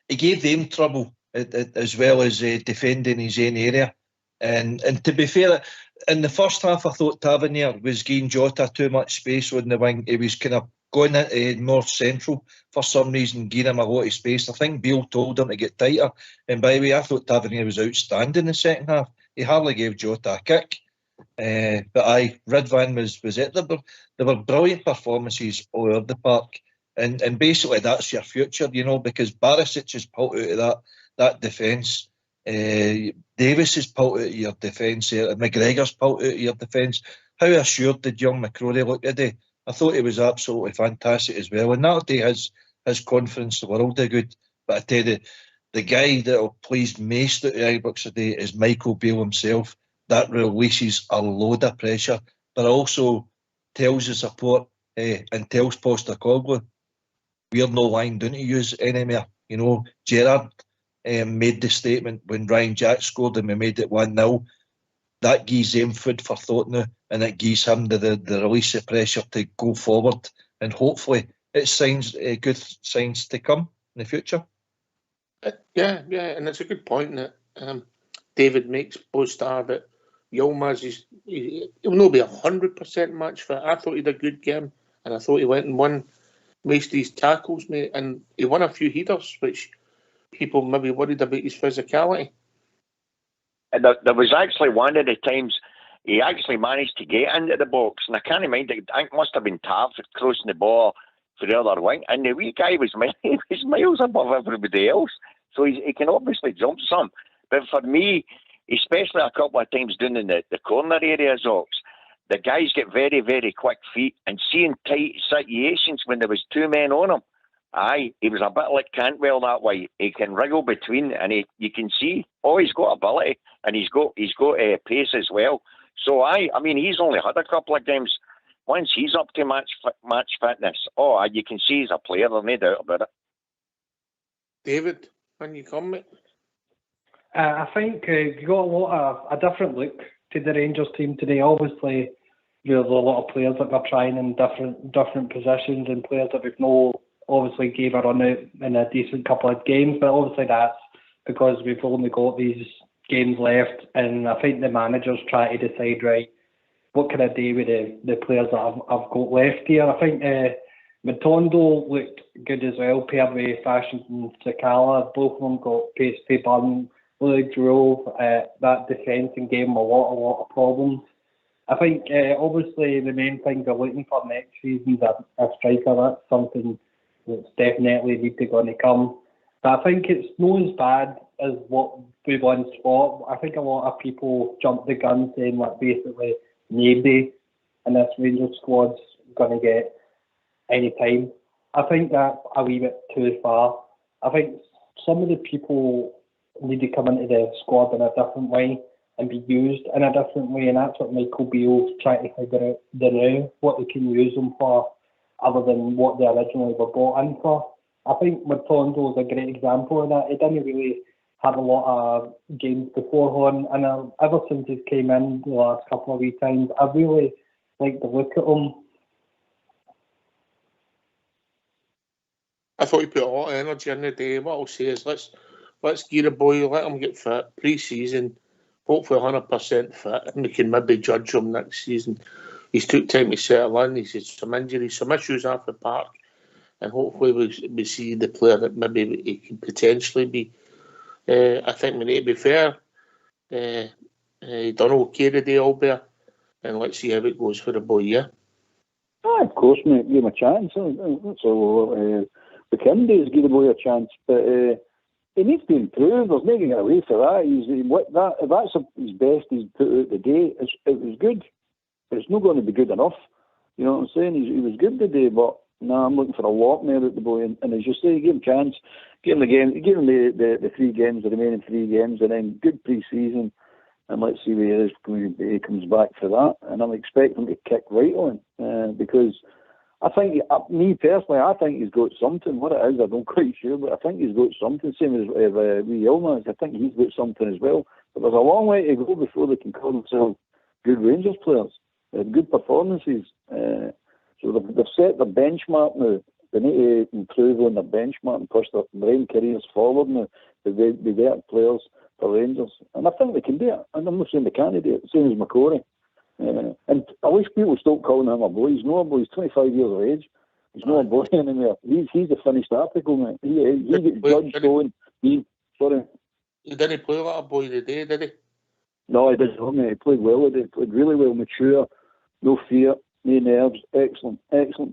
he gave them trouble as well as defending his own area. And to be fair, in the first half, I thought Tavernier was giving Jota too much space on the wing. He was kind of going into north central for some reason, giving him a lot of space. I think Beale told him to get tighter. And by the way, I thought Tavernier was outstanding in the second half. He hardly gave Jota a kick. But Ridvan was it. There were brilliant performances all over the park. And basically that's your future, because Barisic is pulled out of that defence. Davis is pulled out of your defence. McGregor's pulled out of your defence. How assured did young McCrory look today? I thought he was absolutely fantastic as well. And that'll do his confidence the world of good. But I tell you, the guy that'll please most out of Ibrox today is Michael Beale himself. That releases a load of pressure, but also tells the support and tells Postecoglou, we're no lying down to use anymore. Gerrard made the statement when Ryan Jack scored and we made it 1-0. That gives him food for thought now, and it gives him the release of pressure to go forward, and hopefully it's good signs to come in the future. Yeah, and it's a good point that David makes post-star that Yilmaz he'll not be 100% match fit. I thought he had a good game, and I thought he went and won most of his tackles, mate, and he won a few headers, which people maybe worried about his physicality. And there was actually one of the times he actually managed to get into the box, and I can't mind, I think it must have been Tav crossing the ball for the other wing, and the wee guy was miles above everybody else, so he can obviously jump some. But for me, especially a couple of times down in the corner areas, the guys get very, very quick feet, and seeing tight situations when there was two men on him, he was a bit like Cantwell that way. He can wriggle between, and you can see, he's got ability, and he's got pace as well. So he's only had a couple of games. Once he's up to match fitness, you can see he's a player. There's no doubt about it. David, when you come, mate. I think you got a different look to the Rangers team today. Obviously, there's a lot of players that we're trying in different positions, and players that we've obviously gave a run out in a decent couple of games, but obviously that's because we've only got these games left, and I think the managers try to decide, right, what can I do with the players that I've got left here. I think Matondo looked good as well, paired with Fashion and Sakala. Both of them got pace to burn, really drove that defence and gave them a lot of problems. I think obviously the main thing they're looking for next season is a striker. That's something that's definitely going to come. But I think it's not as bad as what we once thought. I think a lot of people jumped the gun saying that basically nobody in this Rangers squad's going to get any time. I think that's a wee bit too far. I think some of the people need to come into the squad in a different way and be used in a different way, and that's what Michael Beale's trying to figure out now, what they can use them for other than what they originally were bought in for. I think Matondo is a great example of that. He didn't really have a lot of games beforehand, and ever since he came in the last couple of wee times, I really like the look at him. I thought he put a lot of energy in the day. What I'll say is let's gear a boy, let him get fit pre-season, hopefully 100% fit, and we can maybe judge him next season. He's took time to settle in. He's had some injuries, some issues off the park, and hopefully we see the player that maybe he can potentially be. I think we need to be fair. He done okay today, Albert, and let's see how it goes for the boy. Yeah. Of course, mate. Give him a chance. That's all we can do is give the boy a chance, but he needs to improve. There's no getting away for that. If that's his best he's put out today, it was good. It's not going to be good enough. You know what I'm saying? He was good today, but no, I'm looking for a lot more at the boy. And as you say, give him a chance, give him the game, give him the 3 games, the remaining 3 games, and then good pre-season, and let's see where he is when he comes back for that. And I'm expecting him to kick right on because I think, me personally, I think he's got something. What it is, I don't quite sure, but I think he's got something. Same as wee Ilmaz, I think he's got something as well. But there's a long way to go before they can call themselves good Rangers players. Good performances. So they've set the benchmark now. They need to improve on the benchmark and push their brain careers forward now. Be better players for Rangers. And I think they can do it. And I'm not saying they can't do it. Same as McCrory. And I wish people stop calling him a boy. He's not a boy. He's 25 years of age. He's not a boy anymore. He's a finished article, man. He gets judged on. Sorry. He didn't play like a boy today, did he? No, he didn't. He played well. He played really well, mature, no fear, no nerves. Excellent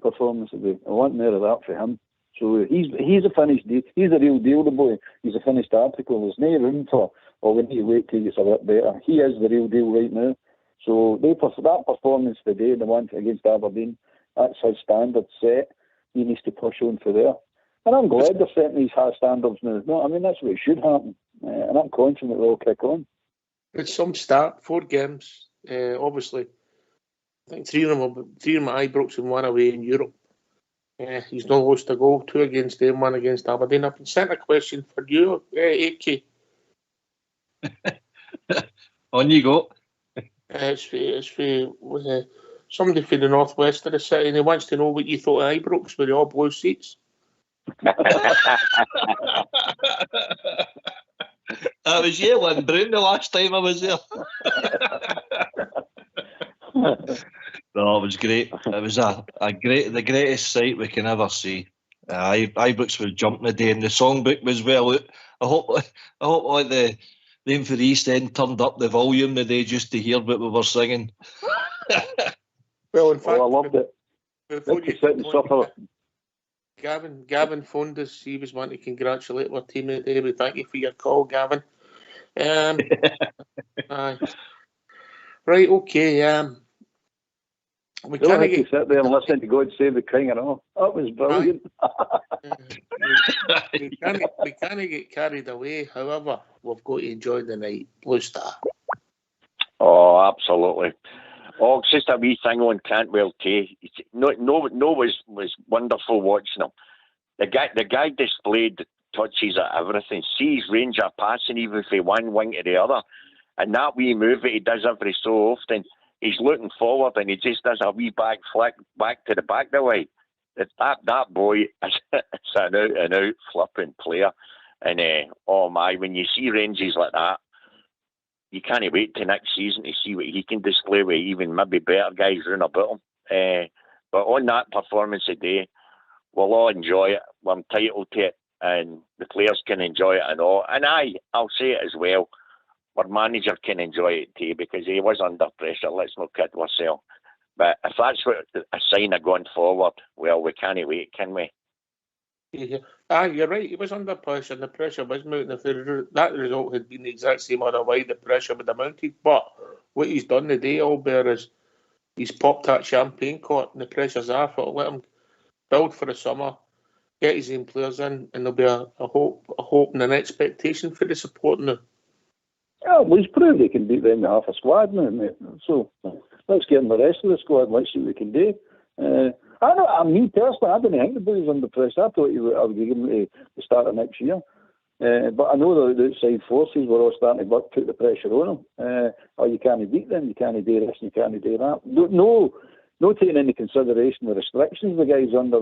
performance today. I want more of that for him. So he's a finished deal. He's a real deal, the boy. He's a finished article. There's no room for, we need to wait till he gets a bit better. He is the real deal right now. So that performance today, the one against Aberdeen, that's his standard set. He needs to push on for there. And I'm glad they're setting these high standards now. No, I mean, that's what should happen. And I'm confident they'll kick on. It's some start, 4 games. Obviously, I think 3 of them at Ibrox and 1 away in Europe. He's not lost a goal, 2 against them, 1 against Aberdeen. I've been sent a question for you, AK. On you go. It's for somebody from the northwest of the city, and he wants to know what you thought of Ibrox with the all blue seats. I was yellow and brown the last time I was there. No, it was great. It was the greatest sight we can ever see. Ibrox was jumping the day, and the songbook was well out. I hope like the name for the East End turned up the volume today just to hear what we were singing. Well, in fact, I loved it. Before you suffer. Gavin phoned us. He was wanting to congratulate our team today. We thank you for your call, Gavin. Right, okay. We don't have to sit there and listen to God Save the King and all. That was brilliant. We can't get carried away. However, we've got to enjoy the night. Blue Star. Oh, absolutely. Oh, it's just a wee thing on Cantwell Tay. No was wonderful watching him. The guy displayed touches at everything. Sees Ranger passing even from one wing to the other. And that wee move that he does every so often, he's looking forward and he just does a wee back flick back to the back of the way. That boy is an out flipping player. And oh my, when you see Rangers like that, you can't wait till next season to see what he can display with even maybe better guys round about him. But on that performance today, we'll all enjoy it. We're entitled to it, and the players can enjoy it and all. And I'll say it as well. our manager can enjoy it too, because he was under pressure. Let's not kid ourselves. But if that's what a sign of going forward, well, we can't wait, can we? Yeah. You're right. He was under pressure, and the pressure was mounting. If that result had been the exact same other way, the pressure would have mounted. But what he's done today, Albert, is he's popped that champagne cork, and the pressure's off. It'll let him build for the summer, get his own players in, and there'll be a hope and an expectation for the support now. Yeah, well, he's proved he can beat them with half a squad now, mate. So let's get him the rest of the squad. Let's see what we can do. Me personally, I didn't think the boys under pressure. I thought I would give him to the start of next year. But I know the outside forces were all starting to put the pressure on him. You can't beat them, you can't do this, you can't do that. No taking into consideration the restrictions the guy's under.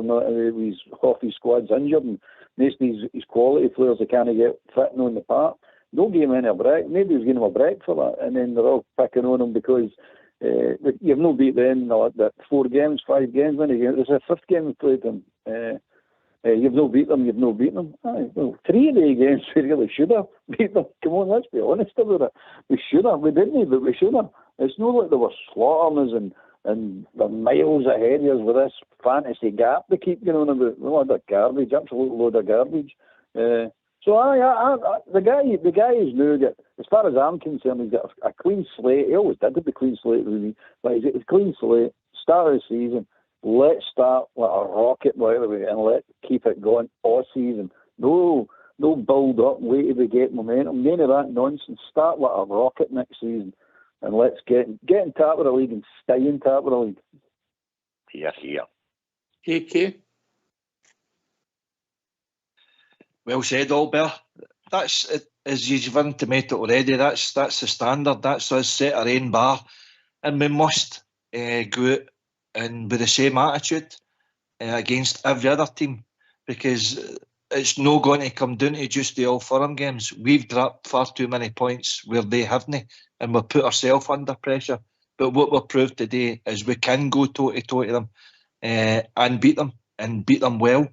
Half his squad's injured, and most of his quality players they can't get fit on the park. Don't give him any break. Maybe he was giving him a break for that, and then they're all picking on him because you've no beat them that 4 games, 5 games. It's the 5th game we played them. You've no beat them. Well, 3 of the games we really should have beat them. Come on, let's be honest about it. We should have. We didn't, but we should have. It's not like they were slaughtering us and they're miles ahead of us with this fantasy gap they keep going on about. A lot of garbage, absolute load of garbage. The guy is new. As far as I'm concerned, he's got a clean slate. He always did have a clean slate, really. But he's got a clean slate. Start of the season. Let's start like a rocket, by the way, and let's keep it going all season. No build up, wait till we get momentum. None of that nonsense. Start like a rocket next season, and let's get in top of the league and stay in top of the league. Here. AK. Well said, Albert. That's it, as you've intimated already. That's the standard. That's us set our own bar, and we must go out and with the same attitude against every other team, because it's not going to come down to just the All Firm games. We've dropped far too many points where they haven't, and we've put ourselves under pressure. But what we've proved today is we can go toe to toe to them and beat them well.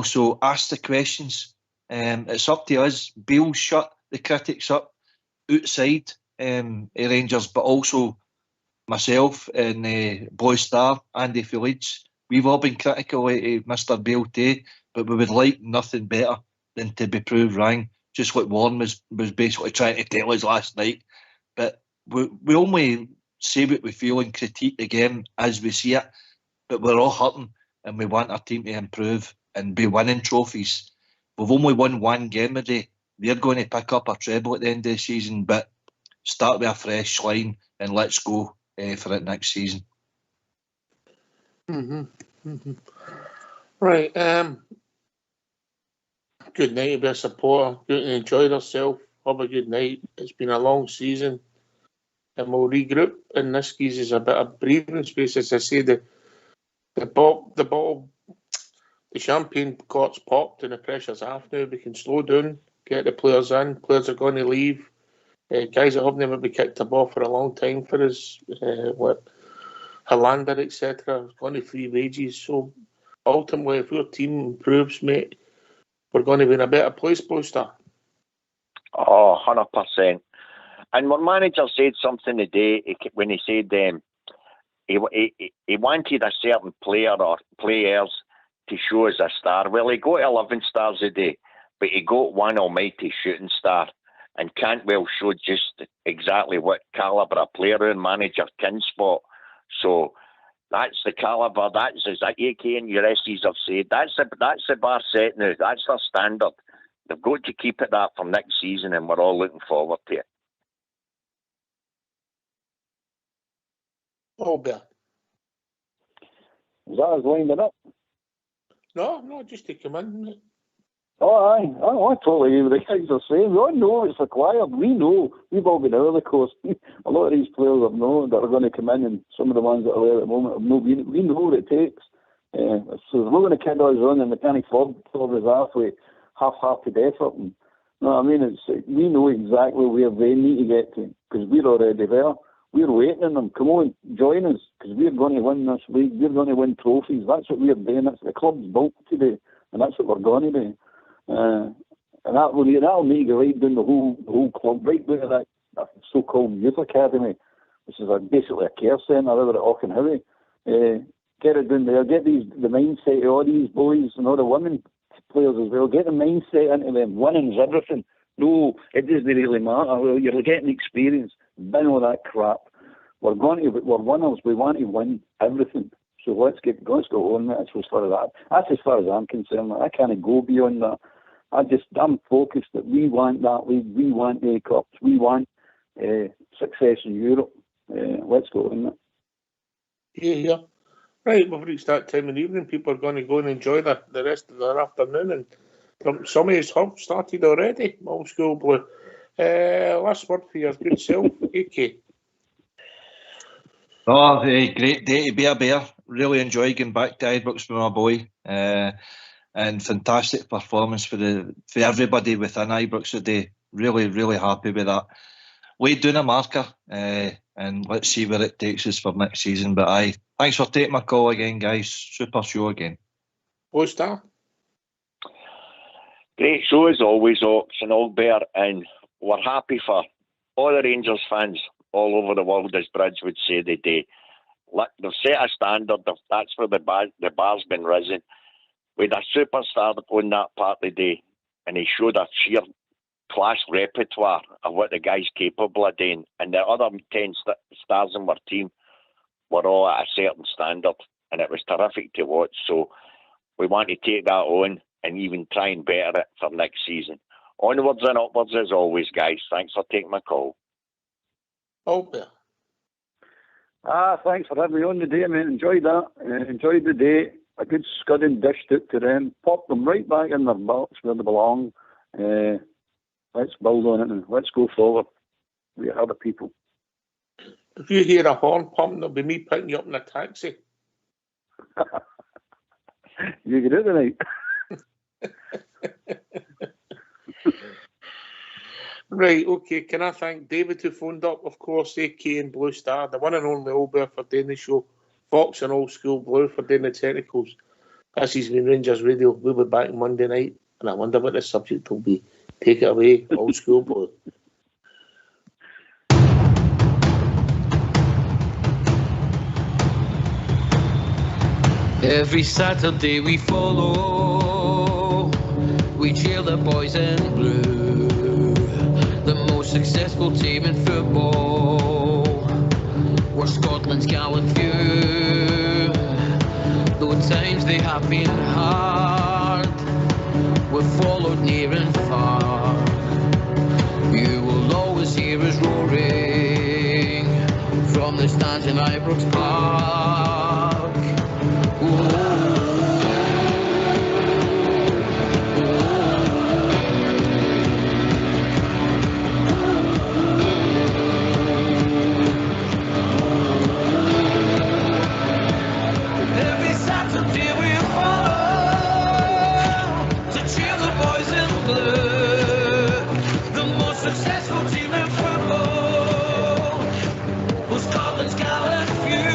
So ask the questions. It's up to us. Bill shut the critics up outside Rangers, but also myself and Boy Star, Andy Phillips. We've all been critical of Mr. Bill today, but we would like nothing better than to be proved wrong, just like Warren was basically trying to tell us last night. But we only say what we feel and critique the game as we see it, but we're all hurting and we want our team to improve and be winning trophies. We've only won 1 game a day. They're going to pick up a treble at the end of the season, but start with a fresh line and let's go for it next season. Right. Good night to be a supporter. Good to enjoy yourself. Have a good night. It's been a long season, and we'll regroup. And this gives us a bit of breathing space. As I say, the champagne cork's popped and the pressure's off now. We can slow down, get the players in. Players are going to leave. Guys that haven't maybe kicked the ball for a long time for us, Hollander, etc., is going to free wages. So ultimately, if your team improves, mate, we're going to be in a better place, Boyster. 100%. And our manager said something today when he said he wanted a certain player or players to show us a star. Well, he got 11 stars a day, but he got one almighty shooting star, and Cantwell showed just exactly what calibre of player and manager can spot. So that's the calibre. That's as AK and your SCs have said. That's the bar set now. That's their standard. They've got to keep it that for next season, and we're all looking forward to it. Albert. Is that us winding up? No, just to come in. Oh, aye. I totally agree with the guys are saying. We all know it's required. We know. We've all been over the course. A lot of these players have known that are going to come in, and some of the ones that are there at the moment have known. We know what it takes. So we're going to kid us on and mechanic fob us halfway, half-hearted effort. And, you know what I mean? We know exactly where they need to get to because we're already there. We're waiting on them. Come on, join us because we're going to win this league. We're going to win trophies. That's what we're doing. That's what the club's built to do, and that's what we're going to do. and that'll make you right down the whole club, right down to that so-called youth academy, which is basically a care centre over at Auchenhowie. Get it down there, get the mindset of all these boys and all the women players as well. Get the mindset into them. Winning's everything. No, it doesn't really matter. You're getting experience. Bin all that crap. We're winners. We want to win everything. So let's go on. That's as far as that. That's as far as I'm concerned. I can't go beyond that. I'm focused that we want that league. We want A Cups. We want success in Europe. Let's go on that. Yeah. Right, we've reached that time in the evening. People are going to go and enjoy the rest of their afternoon. And some of his hub started already. Old School Blue. Last word for your good self, AK. Oh, great day to be a Bear. Really enjoyed getting back to Ibrox with my boy. And fantastic performance for everybody within Ibrox today. Really, really happy with that. We're doing a marker, and let's see where it takes us for next season. But thanks for taking my call again, guys. Super show again. Star. Great show as always, Ox and Old Bear, and we're happy for all the Rangers fans all over the world, as Bridge would say today. They've set a standard. That's where the bar's been risen. We had a superstar on that part today, and he showed a sheer class repertoire of what the guy's capable of doing. And the other 10 stars in our team were all at a certain standard, and it was terrific to watch. So we want to take that on and even try and better it for next season. Onwards and upwards as always, guys. Thanks for taking my call. Albert. Thanks for having me on today, mate. Enjoyed that. Enjoyed the day. A good scudding dished out to them. Pop them right back in their box where they belong. Let's build on it and let's go forward. We are the people. If you hear a horn pumping, it'll be me picking you up in a taxi. You get it tonight. Right, okay. Can I thank David who phoned up, of course, AK and Blue Star, the one and only Old Bear for doing the show, Fox and Old School Blue for doing the technicals. This has been Rangers Radio. We'll be back Monday night, and I wonder what the subject will be. Take it away, Old School Blue. Every Saturday we follow, we cheer the boys in blue, the most successful team in football. We're Scotland's gallant few, though at times they have been hard. We've followed near and far. You will always hear us roaring from the stands in Ibrox Park. Every Saturday we follow to cheer the boys in blue, the most successful team in football. Well, Scotland's gallant few,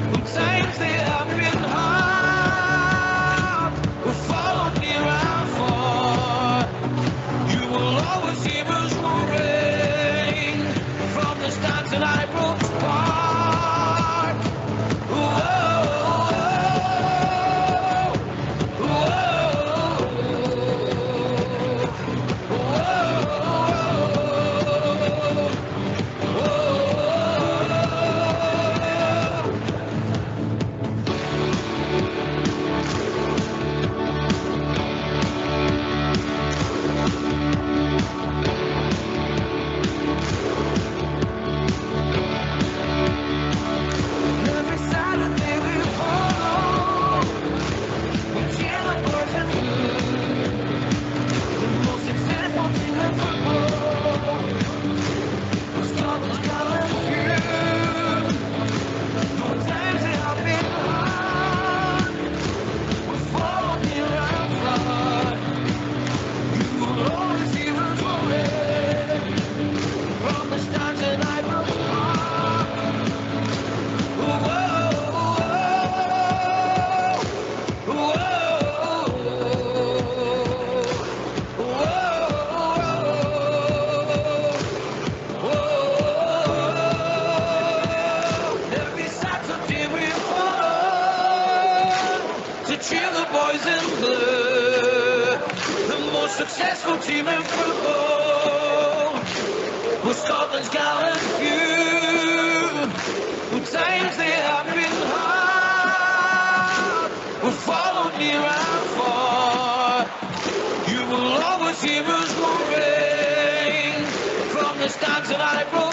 who times they have successful team in football. We're Scotland's gallant few. With times they have been hard, we're followed near and far. You will always hear us roaring from the stands at Ibrox